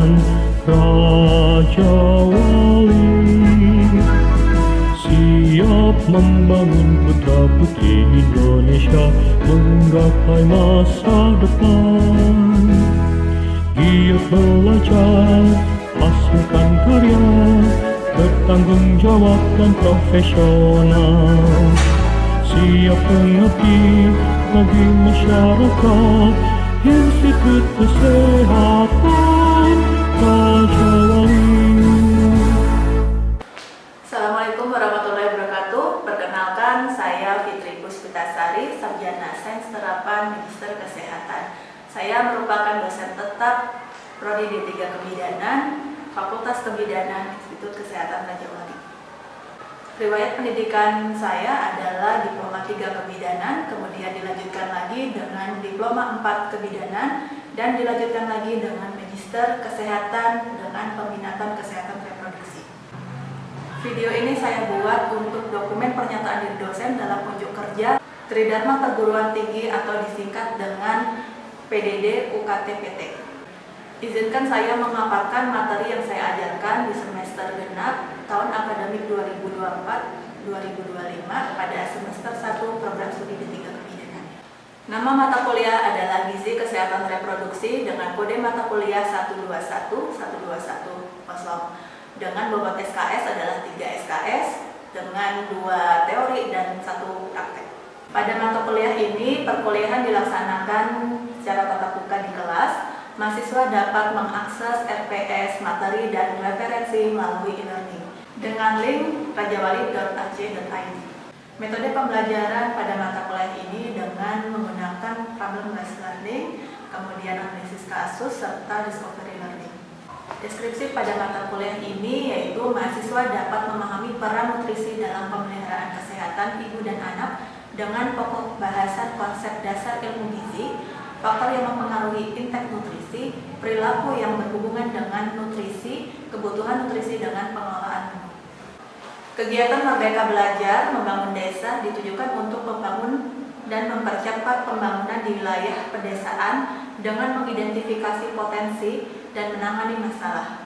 Kesultanan Raja Wali, siap membangun putra-putri Indonesia menggapai masa depan. Giat belajar, hasilkan karya, bertanggung jawab dan profesional. Siap mengabdi bagi masyarakat, Institut Kesehatan Raja Wali. Assalamualaikum warahmatullahi wabarakatuh. Perkenalkan, saya Fitri Puspitasari, Sarjana Sains Terapan Magister Kesehatan. Saya merupakan dosen tetap Prodi D3 Kebidanan, Fakultas Kebidanan Institut Kesehatan Raja Wali. Riwayat pendidikan saya adalah Diploma 3 Kebidanan, kemudian dilanjutkan lagi dengan Diploma 4 Kebidanan, dan dilanjutkan lagi dengan Magister Kesehatan dengan peminatan kesehatan reproduksi. Video ini saya buat untuk dokumen pernyataan diri dosen dalam unjuk kerja Tridharma Perguruan Tinggi atau disingkat dengan PDD UKT-PT. Izinkan saya memaparkan materi yang saya ajarkan di semester genap tahun akademik 2024-2025 pada semester 1 program studi D3 Kebidanan. Nama mata kuliah adalah Gizi Kesehatan Reproduksi dengan kode mata kuliah 121-121 dengan bobot SKS adalah 3 SKS dengan 2 teori dan 1 praktek. Pada mata kuliah ini, perkuliahan dilaksanakan secara tatap muka di kelas. Mahasiswa dapat mengakses RPS, materi, dan referensi melalui e-learning dengan link rajawali.ac.id. Metode pembelajaran pada mata kuliah ini dengan menggunakan problem-based learning, kemudian analisis kasus, serta discovery learning. Deskripsi pada mata kuliah ini yaitu mahasiswa dapat memahami peran nutrisi dalam pemeliharaan kesehatan ibu dan anak dengan pokok bahasan konsep dasar ilmu gizi, faktor yang mempengaruhi intake nutrisi, perilaku yang berhubungan dengan nutrisi, kebutuhan nutrisi dengan pengelolaan menu. Kegiatan Merdeka Belajar Membangun Desa ditujukan untuk membangun dan mempercepat pembangunan di wilayah pedesaan dengan mengidentifikasi potensi dan menangani masalah.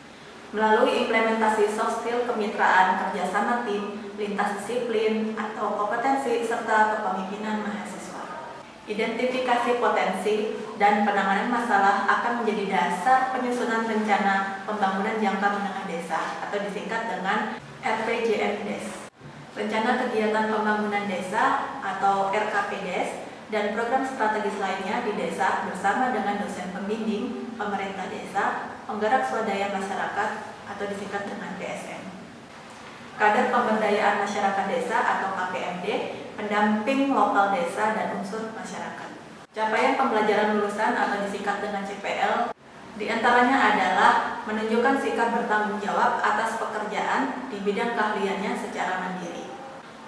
Melalui implementasi soft skill kemitraan, kerjasama tim, lintas disiplin, atau kompetensi, serta kepemimpinan mahasiswa. Identifikasi potensi dan penanganan masalah akan menjadi dasar penyusunan rencana pembangunan jangka menengah desa atau disingkat dengan RPJMDes. Rencana kegiatan pembangunan desa atau RKPDes dan program strategis lainnya di desa bersama dengan dosen pembimbing, pemerintah desa, penggerak swadaya masyarakat atau disingkat dengan PSM. Kader pemberdayaan masyarakat desa atau KPMD, pendamping lokal desa dan unsur masyarakat. Capaian pembelajaran lulusan atau disingkat dengan CPL diantaranya adalah menunjukkan sikap bertanggung jawab atas pekerjaan di bidang keahliannya secara mandiri,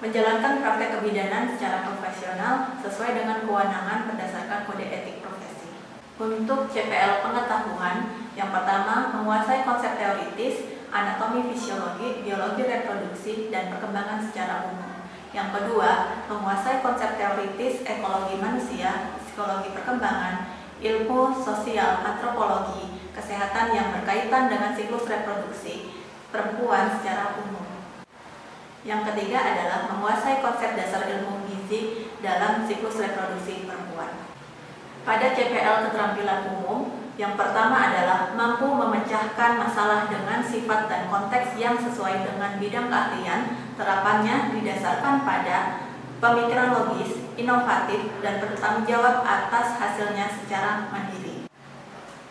menjalankan praktek kebidanan secara profesional sesuai dengan kewenangan berdasarkan kode etik profesi. Untuk CPL pengetahuan, yang pertama menguasai konsep teoritis, anatomi fisiologi, biologi reproduksi, dan perkembangan secara umum. Yang kedua, menguasai konsep teoritis ekologi manusia, psikologi perkembangan, ilmu sosial, antropologi, kesehatan yang berkaitan dengan siklus reproduksi, perempuan secara umum. Yang ketiga adalah menguasai konsep dasar ilmu gizi dalam siklus reproduksi perempuan. Pada CPL keterampilan umum, yang pertama adalah mampu memecahkan masalah dengan sifat dan konteks yang sesuai dengan bidang keahlian, terapannya didasarkan pada pemikiran logis, inovatif, dan bertanggung jawab atas hasilnya secara mandiri.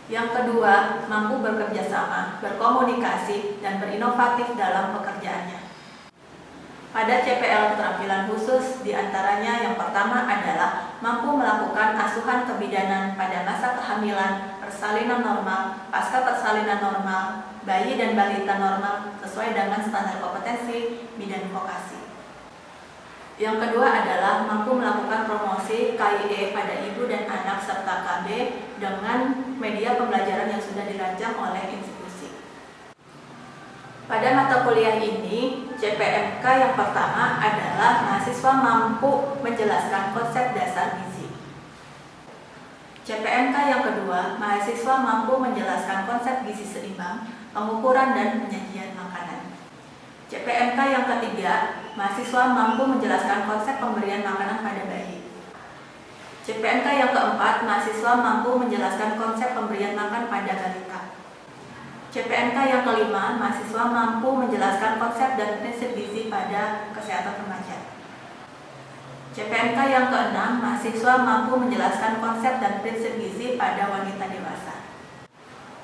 Yang kedua, mampu bekerja sama, berkomunikasi, dan berinovatif dalam pekerjaannya. Pada CPL keterampilan khusus, diantaranya yang pertama adalah mampu melakukan asuhan kebidanan pada masa kehamilan, persalinan normal, pasca persalinan normal, bayi dan balita normal sesuai dengan standar kompetensi bidang vokasi. Yang kedua adalah mampu melakukan promosi KIE pada ibu dan anak serta KB dengan media pembelajaran yang sudah dirancang oleh institusi. Pada mata kuliah ini, CPMK yang pertama adalah mahasiswa mampu menjelaskan konsep dasar gizi. CPNK yang kedua, mahasiswa mampu menjelaskan konsep gizi seimbang, pengukuran dan penyajian makanan. CPNK yang ketiga, mahasiswa mampu menjelaskan konsep pemberian makanan pada bayi. CPNK yang keempat, mahasiswa mampu menjelaskan konsep pemberian makan pada balita. CPNK yang kelima, mahasiswa mampu menjelaskan konsep dan prinsip gizi pada kesehatan remaja. CPNK yang keenam, mahasiswa mampu menjelaskan konsep dan prinsip gizi pada wanita dewasa.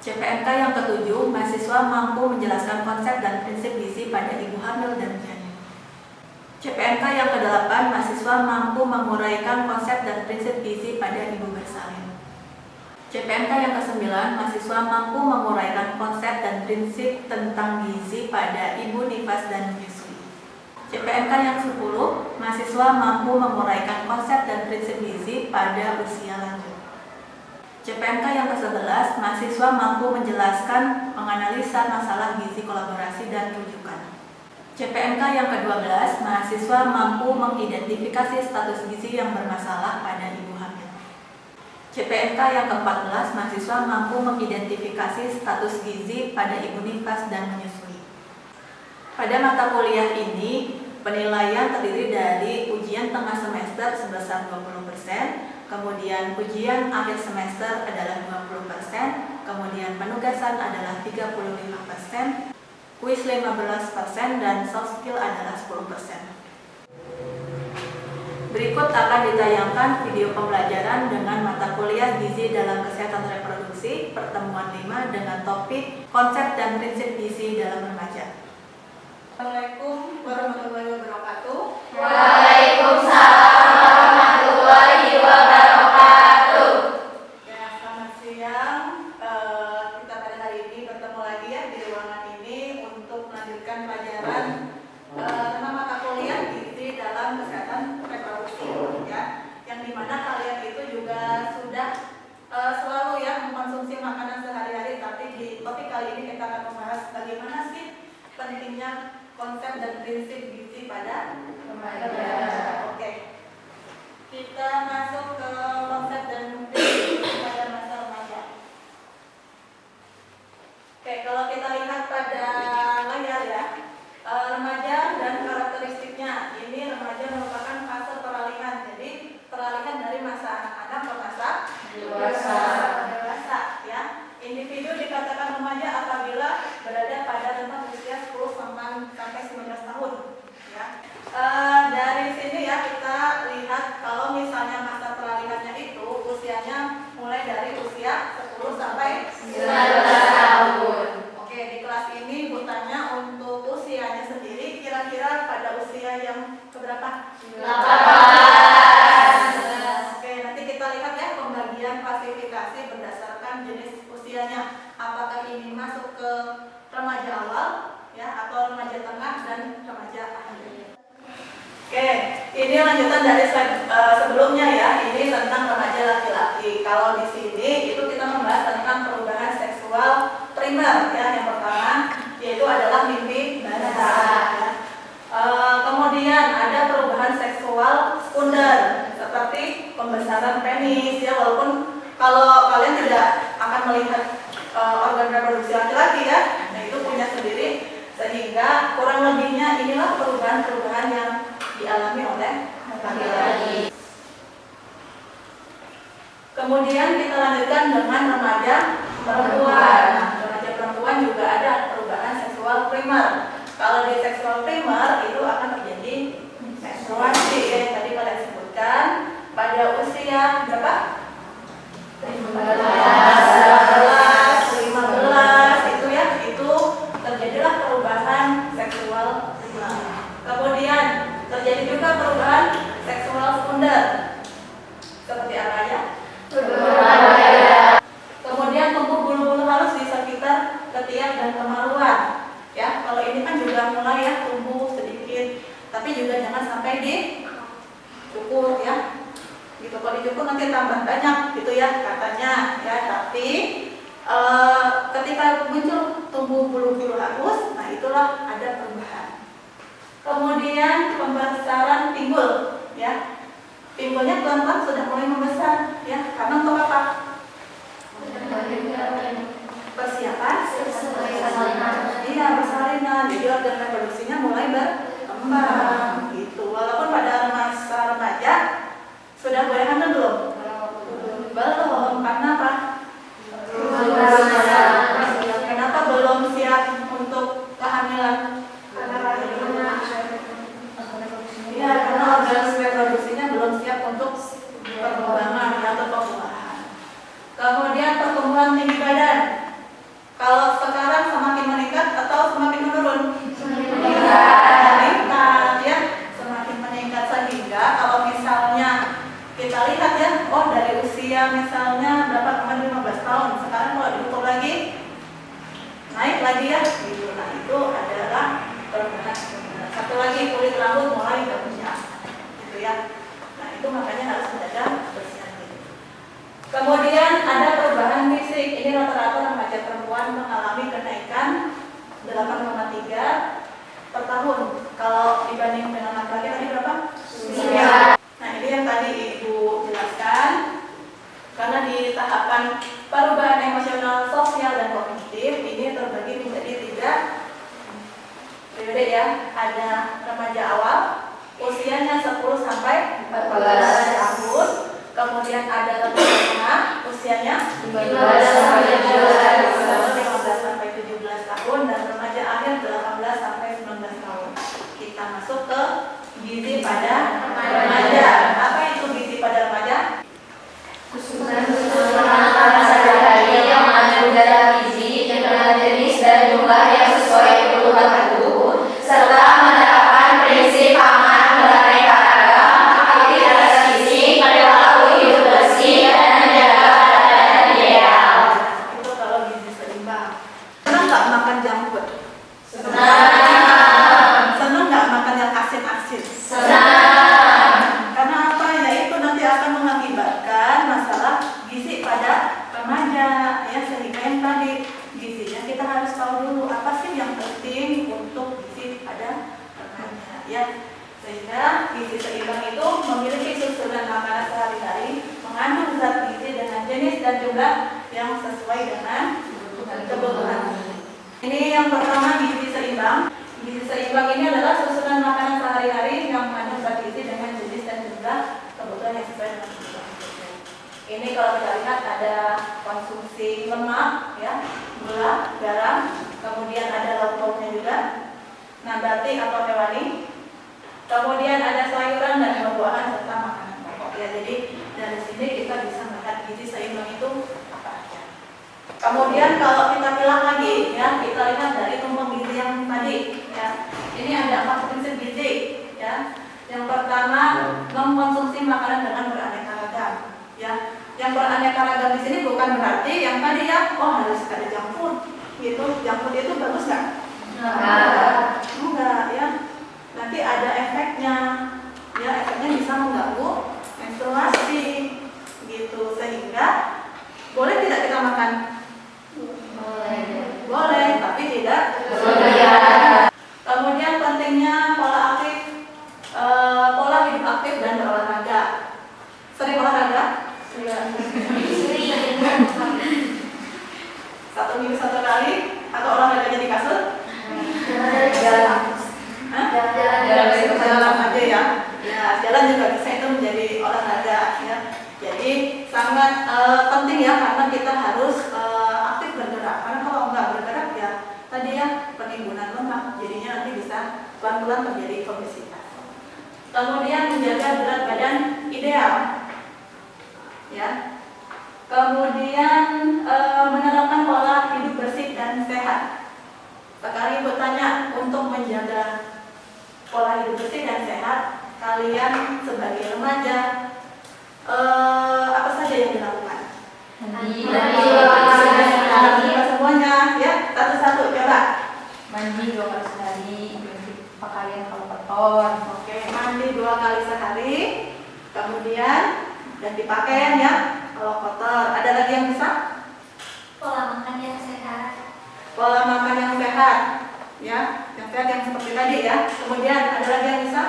CPNK yang ketujuh, mahasiswa mampu menjelaskan konsep dan prinsip gizi pada ibu hamil dan janin. CPNK yang kedelapan, mahasiswa mampu menguraikan konsep dan prinsip gizi pada ibu bersalin. CPNK yang kesembilan, mahasiswa mampu menguraikan konsep dan prinsip tentang gizi pada ibu nifas dan menyusui. CPNK yang 10, mahasiswa mampu menguraikan konsep dan prinsip gizi pada usia lanjut. CPNK yang ke-11, mahasiswa mampu menjelaskan menganalisa masalah gizi kolaborasi dan rujukan. CPNK yang ke-12, mahasiswa mampu mengidentifikasi status gizi yang bermasalah pada ibu hamil. CPNK yang ke-14, mahasiswa mampu mengidentifikasi status gizi pada ibu nifas dan menyusui. Pada mata kuliah ini, penilaian terdiri dari ujian tengah semester sebesar 20%, kemudian ujian akhir semester adalah 20%, kemudian penugasan adalah 35%, kuis 15%, dan soft skill adalah 10%. Berikut akan ditayangkan video pembelajaran dengan mata kuliah gizi dalam kesehatan reproduksi pertemuan 5 dengan topik konsep dan prinsip gizi dalam remaja. Assalamualaikum warahmatullahi wabarakatuh. Waalaikumsalam warahmatullahi wabarakatuh. Ya, selamat siang. Kita pada hari ini bertemu lagi ya di ruangan ini untuk melanjutkan pelajaran tentang mata kuliah gizi dalam kesehatan reproduksi ya, yang dimana kalian itu juga sudah selalu ya mengkonsumsi makanan sehari-hari, tapi di topik kali ini kita akan membahas bagaimana sih pentingnya konsep dan prinsip gizi pada remaja. Oke. Kita masuk ke konsep dan prinsip gizi pada masa remaja. Oke, kalau kita lihat pada layar ya, remaja dan karakteristiknya. Ini remaja merupakan fase peralihan. Jadi peralihan dari masa anak-anak ke masa dewasa ya. Individu dikatakan remaja apabila berada pada rentang usia 10 sampai 19 tahun ya. Dari sini ya kita lihat kalau misalnya masa peralihannya itu usianya mulai dari usia 10 sampai 19 tahun. Oke, di kelas ini Bu tanya untuk usianya sendiri kira-kira pada usia yang keberapa? 18. Oke, nanti kita lihat ya pembagian klasifikasi berdasarkan jenis usianya. Apakah ini masuk ke remaja awal ya, atau remaja tengah dan remaja akhir. Oke, ini lanjutan dari slide sebelumnya ya. Ini tentang remaja laki-laki. Kalau di sini itu kita membahas tentang perubahan seksual primer ya. Yang pertama yaitu adalah mimpi basah ya. Kemudian ada perubahan seksual sekunder seperti pembesaran penis ya, walaupun kalau kalian tidak akan melihat organ reproduksi laki-laki ya, nah itu punya sendiri, sehingga kurang lebihnya inilah perubahan-perubahan yang dialami oleh laki-laki. Kemudian kita lanjutkan dengan remaja perempuan. Nah, remaja perempuan juga ada perubahan seksual primer. Kalau di seksual primer itu akan terjadi menstruasi ya, yang tadi kalian sebutkan pada usia berapa? 15 itu ya, itu terjadilah perubahan seksual primer. Kemudian terjadi juga perubahan seksual sekunder. Seperti apa ya? Kemudian tumbuh bulu-bulu halus di sekitar ketiak dan kemaluan. Ya, kalau ini kan juga mulai ya tumbuh sedikit, tapi juga jangan sampai dicukur ya. Gitu, kalau dicukur nanti tambah banyak gitu ya katanya ya. Tapi ketika muncul tumbuh bulu-bulu halus, nah itulah ada perubahan. Kemudian pembesaran pinggul ya. pinggulnya pelan-pelan sudah mulai membesar, ya. Karena untuk apa? Persiapan? Iya, persalinan. Jadi organ reproduksinya mulai berkembang, gitu. Walaupun pada masa remaja sudah boleh hamil belum? Belum. Karena apa? Kenapa belum siap untuk kehamilan? Iya, karena organ reproduksinya belum siap untuk perkembangan atau pembuahan. Kemudian pertumbuhan tinggi badan. Kalau sekarang semakin meningkat atau semakin menurun? Meningkat, ya, semakin meningkat sehingga kalau misalnya kita lihat ya, oh dari usia misalnya berapa kemarin 15 tahun, sekarang kalau diukur lagi naik lagi ya, gitu. Nah itu adalah perubahan. Satu lagi kulit rambut mulai berminyak, gitu ya. Nah itu makanya harus menjaga kebersihan diri. Kemudian ada perubahan fisik. Ini rata-rata remaja perempuan mengalami kenaikan 8,3 per tahun. Kalau dibanding dengan laki-laki tadi berapa? 9. Nah ini yang tadi Ibu jelaskan. Karena di tahapan perubahan emosional, sosial, dan kognitif ini terbagi menjadi 3 periode ya. Ada remaja awal, usianya 10 sampai 14 tahun. Kemudian ada remaja tengah, usianya 15 sampai 17 tahun, dan remaja akhir 18 sampai 19 tahun. Kita masuk ke gizi pada remaja. Apa itu gizi pada remaja? Makanan sehari-hari yang mengandung zat gizi dengan jenis dan jumlah yang sesuai kebutuhan tubuh, serta menerapkan prinsip aman beraneka ragam, aktivitas fisik, perilaku hidup bersih, dan menjaga badan ideal. Itu kalau gizi seimbang. Senang nggak makan junk food? Senang nggak makan yang asin-asin? Karena apa? Ya itu nanti akan mengakibatkan masalah gizi pada remaja, ya. Sehingga yang tadi gizinya kita harus tahu dulu apa sih yang penting untuk gizi pada remaja, ya. Sehingga gizi seimbang itu memiliki susunan makanan sehari-hari mengandung zat gizi dengan jenis dan jumlah yang sesuai dengan kebutuhan. Ini yang pertama, gizi seimbang. Gizi seimbang ini adalah susunan makanan sehari-hari yang mengandung zat gizi dengan jenis dan jumlah kebutuhan yang sesuai dengan kebutuhan. Ini kalau kita lihat ada konsumsi lemak, ya, gula, garam, kemudian ada lauk pauknya juga, nabati atau hewani, kemudian ada sayuran dan buah-buahan serta makanan pokok. Ya, jadi dari sini kita bisa melihat gizi seimbang itu apa aja. Kemudian kalau kita bilang lagi, ya, kita lihat dari tumpang gizi yang tadi, ya. Ini ada 4 prinsip gizi, ya. Yang pertama, mengkonsumsi makanan dengan beraneka ragam, ya. Yang beraneka ragam di sini bukan berarti yang tadi ya, oh harus ada junk food, gitu. Junk food itu bagus nggak? Enggak, ya. Nanti ada efeknya, ya. Efeknya bisa mengganggu menstruasi, gitu. Sehingga boleh tidak kita makan? Boleh, tapi tidak berlebihan. Kemudian pentingnya pola hidup aktif dan berolahraga. Sering olahraga? Satu minggu 1 kali atau olahraganya di kasur? Jalan aja ya. Ya, jalan juga bisa itu menjadi olahraga, ya. Jadi sangat penting ya, karena kita harus aktif bergerak. Karena kalau nggak bergerak ya tadi ya penimbunan lemak, jadinya nanti bisa pelan-pelan terjadi obesitas. Kemudian menjaga berat badan ideal, ya. Kemudian menerapkan pola hidup bersih dan sehat. Sekarang Ibu tanya, untuk menjaga pola hidup bersih dan sehat, kalian sebagai remaja apa saja yang dilakukan? Semuanya, ya, satu-satu coba. Mandi 2 kali sehari, pakaian kalau kotor. Oke, mandi 2 kali sehari, kemudian ganti pakaian ya kalau kotor. Ada lagi yang bisa? Pola makan yang sehat. Pola makan yang sehat, ya, yang sehat yang seperti tadi ya. Kemudian ada lagi yang bisa?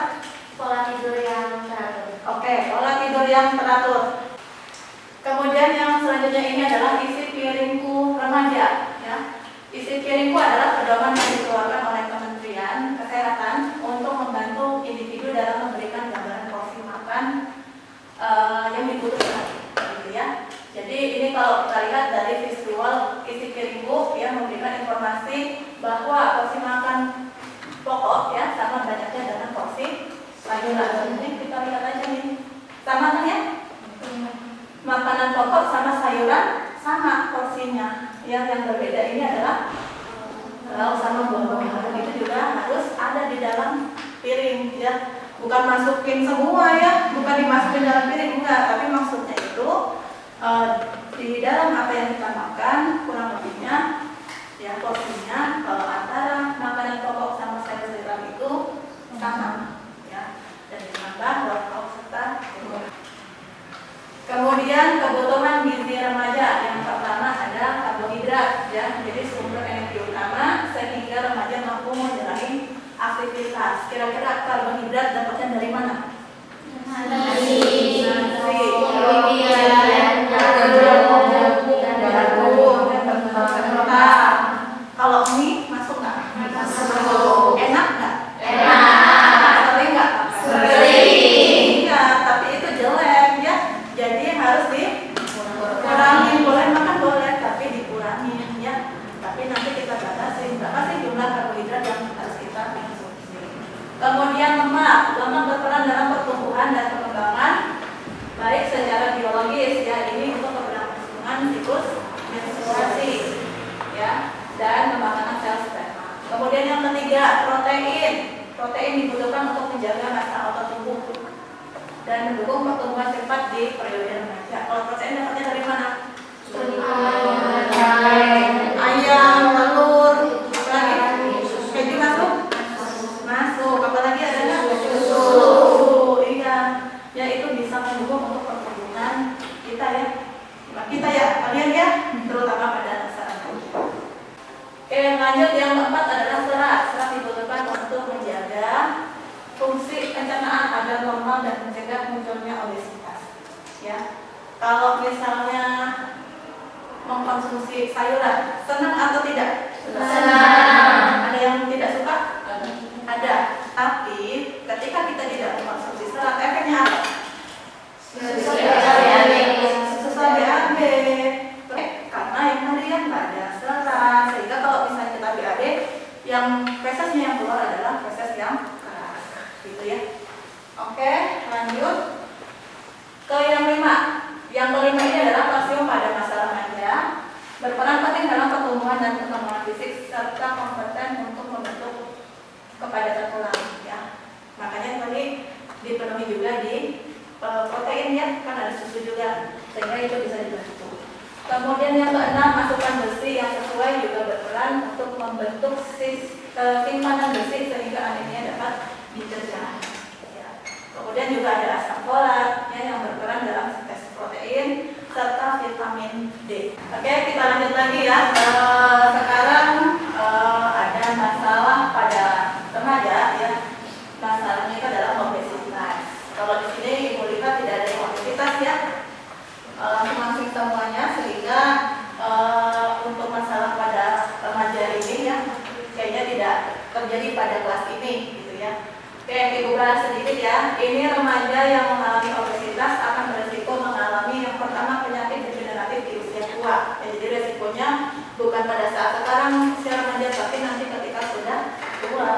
Pola tidur yang teratur. Oke, pola tidur yang teratur. Kemudian yang selanjutnya ini adalah isi piringku remaja. Ya. Isi piringku adalah pedoman yang dikeluarkan oleh Kementerian Kesehatan untuk membantu individu dalam memberikan gambaran porsi makan yang dibutuhkan, gitu ya. Jadi ini kalau kita lihat dari visual isi piringku, ya, memberikan informasi bahwa porsi makan pokok, ya, sama banyaknya dengan porsi sayuran. Ini kita lihat aja nih, sama kan ya? Makanan pokok sama sayuran sama porsinya. Yang berbeda ini adalah lauk sama buah-buahan. Itu juga harus ada di dalam piring, ya. Bukan masukin semua, ya, bukan dimasukin dalam piring, enggak. Tapi maksudnya itu di dalam apa yang kita makan kurang lebihnya, ya, porsinya kalau antara makanan pokok sama sayur-sayuran itu sama, ya, dan ditambah lauk serta buah. Kemudian kebutuhan gizi remaja, yang pertama ada karbohidrat, ya, jadi sumber energi utama sehingga remaja mampu menjalani aktivitas. Kira-kira karbohidrat dapatnya dari mana? Nasi, kalau mie masuk nggak? Masuk. Enak nggak? Enak. Sering nggak? Sering. Iya, tapi itu jelek, ya. Jadi harus dikurangi. Boleh makan boleh, tapi dikurangi, ya. Tapi nanti kita batasi berapa sih jumlah karbohidrat yang harus kita konsumsi. Kemudian lemak berperan dalam pertumbuhan dan perkembangan baik secara biologis, ya, ini untuk keberlangsungan siklus menstruasi, ya, dan kembangan sel sperma. Kemudian yang ketiga, protein dibutuhkan untuk menjaga massa otot tubuh dan mendukung pertumbuhan cepat di periode remaja. Kalau protein dapatnya dari mana? Ayam, telur, apalagi? Keju masuk? Masuk. Apalagi ada nggak? Susu. Iya. Ya, itu bisa mendukung untuk pertumbuhan kita, ya. Kita, ya, kalian, ya, terutama pada anak-anak. Oke, lanjut yang keempat adalah serat. Serat dibutuhkan untuk menjaga fungsi pencernaan agar normal dan mencegah munculnya obesitas. Ya, kalau misalnya mengkonsumsi sayuran, senang atau tidak? Senang. Ada yang tidak suka? Ada. Tapi ketika kita tidak mengkonsumsi serat, efeknya apa? Susah BAB. Karena yang tadi kan nggak ada serat, sehingga kalau misalnya kita BAB, yang fesesnya yang keluar adalah feses yang keras, gitu ya. Oke, lanjut ke yang kelima. Yang kelima ini adalah kalsium pada masa remaja, berperan penting dalam pertumbuhan dan perkembangan fisik serta kompeten untuk membentuk kepadatan tulang, ya. Makanya tadi dipenuhi juga di protein, ya, kan ada susu juga, sehingga itu bisa dibantu. Kemudian yang keenam, asupan besi yang sesuai juga berperan untuk membentuk simpanan besi sehingga anemia dapat dicegah. Ya. Kemudian juga ada asam folat, ya, yang berperan dalam sintesis protein serta vitamin D. Oke, kita lanjut lagi, ya. Sekarang ada masalah pada remaja, ya. Masalahnya itu adalah obesitas. Kalau di sini Ibu lihat tidak ada yang obesitas, ya. Masing semuanya, sehingga untuk masalah pada remaja ini, ya, kayaknya tidak terjadi pada kelas ini, gitu, ya. Oke, Ibu bahas sedikit, ya. Ini remaja yang mengalami obesitas akan berisiko mengalami yang pertama penyakit degeneratif di usia tua. Ya, jadi resikonya bukan pada saat sekarang usia remaja, tapi nanti ketika sudah tua,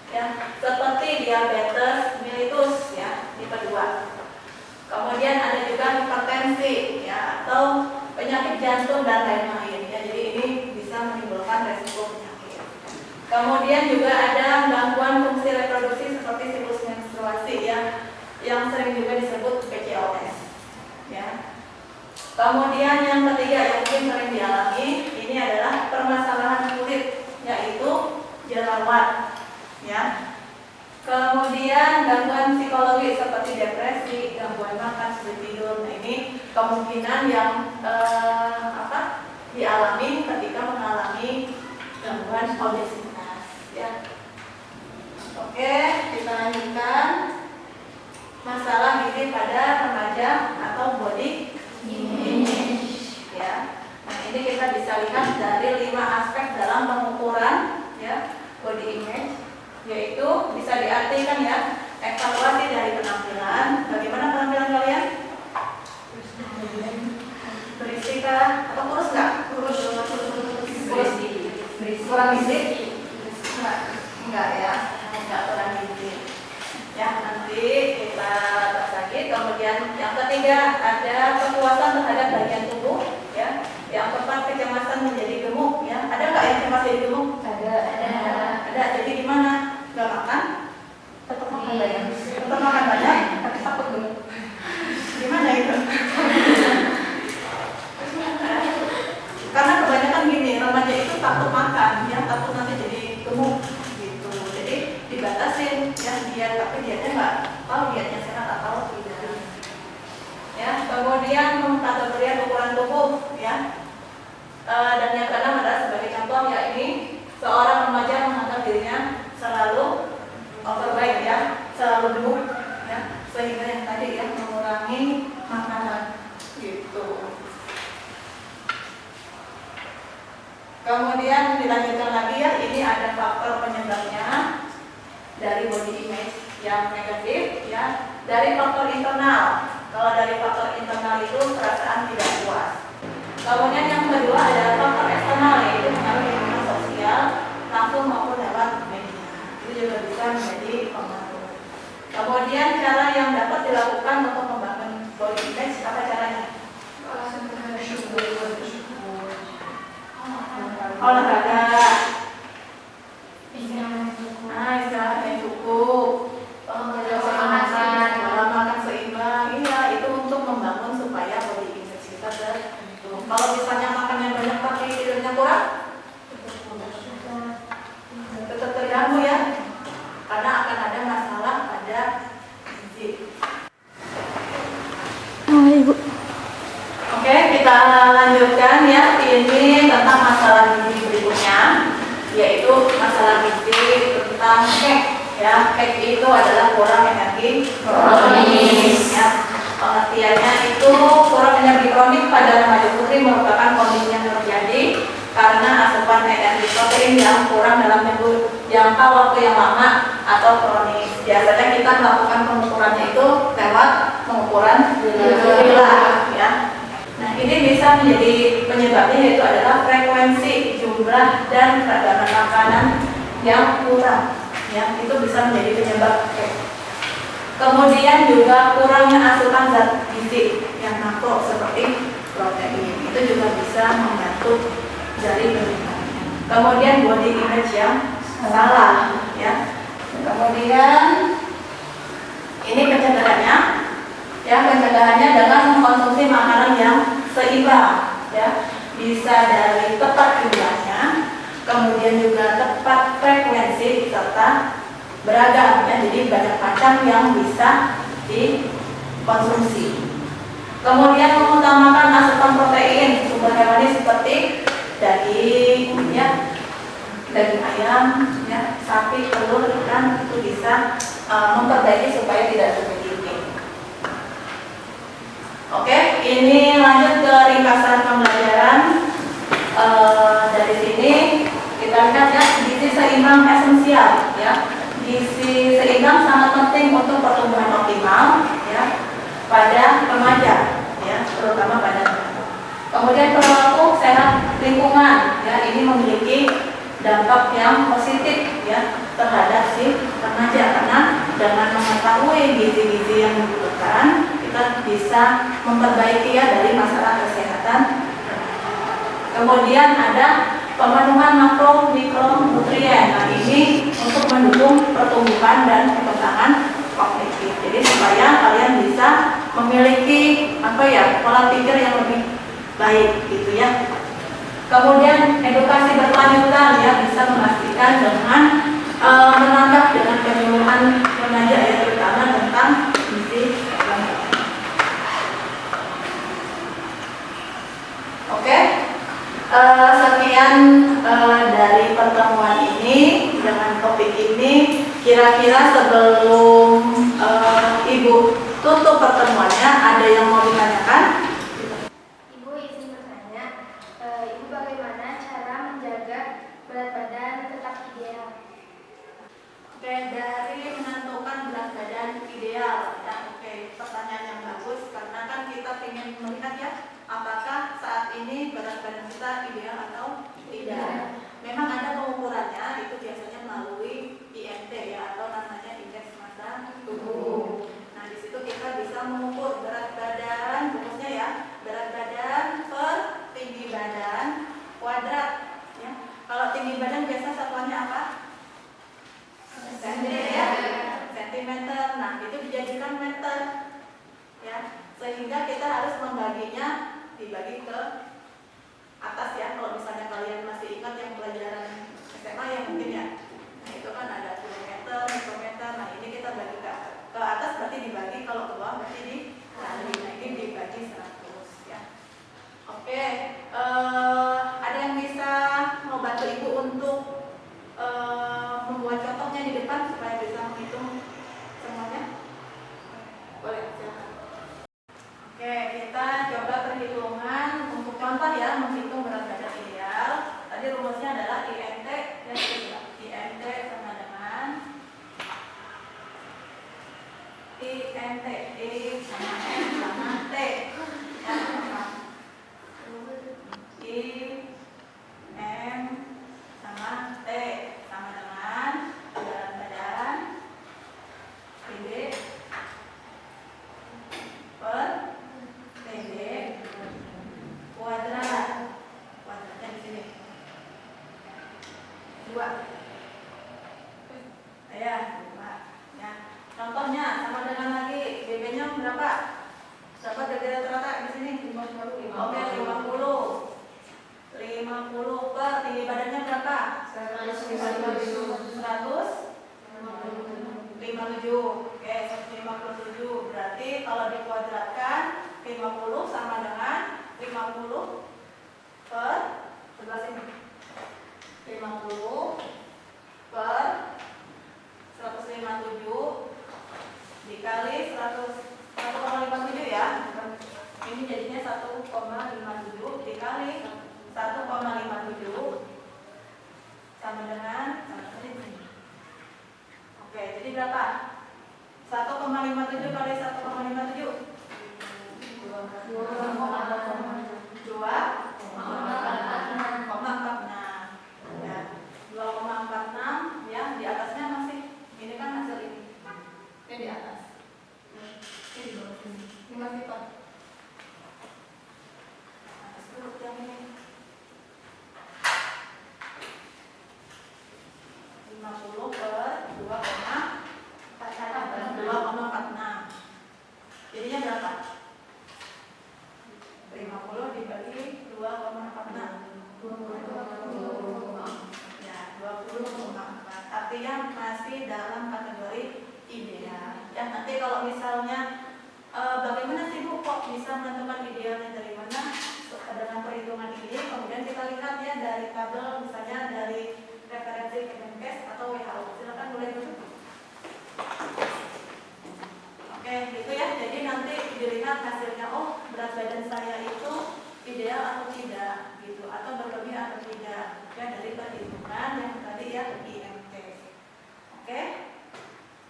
ya, seperti diabetes mellitus, ya, tipe 2. Kemudian ada juga hipertensi, ya, atau penyakit jantung dan lain-lain, ya. Jadi ini bisa menimbulkan resiko penyakit. Kemudian juga ada gangguan fungsi reproduksi seperti siklus menstruasi, ya, yang sering juga disebut PCOS, ya. Kemudian yang ketiga yang mungkin sering dialami ini adalah permasalahan kulit, yaitu jerawat, ya. Kemudian gangguan psikologi seperti depresi, gangguan makan, sulit tidur. Nah, ini kemungkinan yang dialami ketika mengalami gangguan obesitas, ya. Oke, kita lanjutkan. masalah gizi pada remaja atau body image ya. Nah, ini kita bisa lihat dari 5 aspek dalam pengukuran ya body image, yaitu bisa diartikan ya evaluasi dari penampilan. Bagaimana penampilan kalian? Berisi kah? Atau kurus nggak? Kurus. Kurang gizi? Enggak ya, enggak kurang gizi. Ya, nanti kita bahas lagi. Kemudian yang ketiga ada kepuasan terhadap bagian tubuh ya. Yang keempat kecemasan menjadi gemuk ya. Ada nggak yang cemas jadi gemuk? Ada. Ada. Jadi gimana? Nggak makan? Tetap makan banyak. Tetap makan banyak? Tapi takut gemuk. Gimana itu? Karena kebanyakan gini, remaja itu takut makan, ya takut nanti jadi gemuk gitu. Jadi dibatasin ya diet, tapi dietnya nggak tahu dietnya sehat atau tidak. Ya, kemudian pengkategorian ukuran tubuh ya. Dan yang keenam adalah sebagai contoh ya ini seorang remaja menganggap dirinya selalu overweight ya, selalu gemuk ya, sehingga yang tadi ya mengurangi makanan gitu. Kemudian dilanjutkan lagi ya, ini ada faktor penyebabnya dari body image yang negatif ya, dari faktor internal. Kalau dari faktor internal itu perasaan tidak puas. Kemudian yang kedua adalah faktor eksternal, yaitu pengaruh lingkungan sosial langsung maupun lewat media. Itu juga bisa menjadi pengaruh. Kemudian cara yang dapat dilakukan untuk membangun body image, apa caranya? Olahraga, istirahat yang cukup, pola makan seimbang, iya itu untuk membangun supaya body image kita terbentuk. Kalau misalnya makannya banyak tapi tidurnya kurang, tetap terganggu ya, karena akan ada masalah pada gizi. Oke, kita lanjutkan ya. Ini tentang masalah gizi berikutnya, yaitu masalah gizi tentang cake. Ya, cake itu adalah kurang energi kronis. Ya, pengertiannya itu kurang energi kronik pada remaja putri merupakan kondisi yang terjadi karena asupan energi protein yang kurang dalam jangka waktu yang lama atau kronis. Biasanya kita melakukan pengukurannya itu lewat pengukuran gula ya. Nah, ini bisa menjadi penyebabnya, yaitu adalah frekuensi, jumlah, dan keragaman makanan yang kurang. Ya, itu bisa menjadi penyebab. Kemudian juga kurangnya asupan zat gizi yang makro seperti protein. Itu juga bisa membantu dari peningkatannya. Kemudian body image yang salah. Ya. Kemudian ini pencegahannya. Ya, pencegahannya dengan mengkonsumsi makanan yang seimbang ya, bisa dari tepat jumlahnya, kemudian juga tepat frekuensi serta beragam ya, jadi banyak macam yang bisa dikonsumsi. Kemudian mengutamakan asupan protein sumber hewani seperti daging ya, daging ayam ya, sapi, telur, ikan, itu bisa memperbaiki supaya tidak terjadi. Oke, ini lanjut ke ringkasan pembelajaran. Dari sini kita lihat ya, gizi seimbang esensial ya. Gizi seimbang sangat penting untuk pertumbuhan optimal ya pada remaja ya, terutama pada remaja. Kemudian perilaku sehat lingkungan ya, ini memiliki dampak yang positif ya terhadap si remaja, karena dengan mengetahui gizi-gizi yang dibutuhkan kita bisa memperbaiki ya dari masalah kesehatan. Kemudian ada pemenuhan makro mikronutrien. Nah, ini untuk mendukung pertumbuhan dan perkembangan kognitif. Jadi supaya kalian bisa memiliki pola pikir yang lebih baik gitu ya. Kemudian edukasi berkelanjutan ya, bisa memastikan dengan menambah dengan penyuluhan remaja ya, terutama tentang gizi. Oke, sekian dari pertemuan ini dengan topik ini. Kira-kira sebelum Ibu sehingga kita harus membaginya dibagi ke atas ya. Kalau misalnya kalian masih ingat yang pelajaran SMA ya mungkin ya, nah itu kan ada kilometer, mikrometer. Nah ini kita bagi ke atas berarti dibagi, kalau ke bawah berarti dikali. Nah ini dibagi 100 ya. Oke, ada yang bisa mau bantu ibu untuk membuat contohnya di depan supaya bisa menghitung semuanya? Boleh, silakan. Oke, kita coba perhitungan untuk contoh ya, menghitung berat badan ideal. Tadi rumusnya adalah IMT dan IMT sama dengan IMT, I sama M sama T. Ya, I M sama T sama dengan berat badan PD per PD kuadrat. Kuadratnya di sini 2 ya, 2 ya. Contohnya sama dengan lagi BB nya berapa? Dapat dari rata-rata di sini 50. Oke, 50 per tinggi badannya berapa? 157. Oke, 157. Berarti kalau dikuadratkan 50 sama dengan 50 per sebelah sini. 50 per 157 dikali 1,57 ya. Ini jadinya 1,57 dikali 1,57 sama dengan oke, jadi berapa? 1,57 kali 1,57 2,46 ya. 2,46 ya. Di atasnya masih ini kan hasil ini di atas, ini di bawah sini, ini masih top atas dulu yang ini 50 per 2,46 jadinya berapa? 50 dibagi 2,46 ya, 20,4. Artinya masih dalam kategori ideal ya. Nanti kalau misalnya bagaimana sih Bu kok bisa menentukan idealnya dari mana dengan perhitungan ini, kemudian kita lihat ya dari tabel, misalnya dari referensi Kemenkes atau WHO. Silakan boleh dulu. Oke, gitu ya. Jadi nanti dilihat hasilnya, oh berat badan saya itu ideal atau tidak gitu, atau berlebih atau tidak ya, dari perhitungan yang tadi ya IMT. Oke,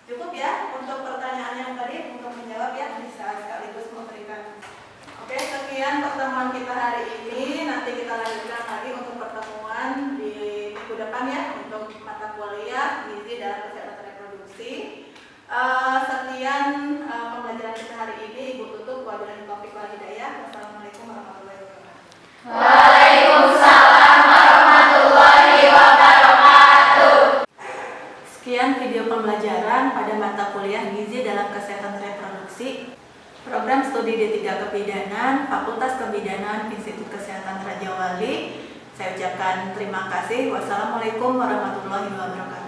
cukup ya untuk pertanyaan yang tadi, untuk menjawab ya, bisa sekaligus memberikan. Oke, sekian pertemuan kita hari ini. Nanti kita lanjutkan lagi untuk pertemuan di minggu depan ya, untuk mata kuliah gizi dalam kesehatan reproduksi. Sekian pembelajaran kita hari ini. Ibu tutup. Wabillahi taufiq wal hidayah. Wassalamualaikum warahmatullahi wabarakatuh. Waalaikumsalam warahmatullahi wabarakatuh. Sekian video pembelajaran pada mata kuliah gizi dalam kesehatan reproduksi, program studi D3 Kebidanan, Fakultas Kebidanan Institut Kesehatan Raja Wali. Saya ucapkan terima kasih. Wassalamualaikum warahmatullahi wabarakatuh.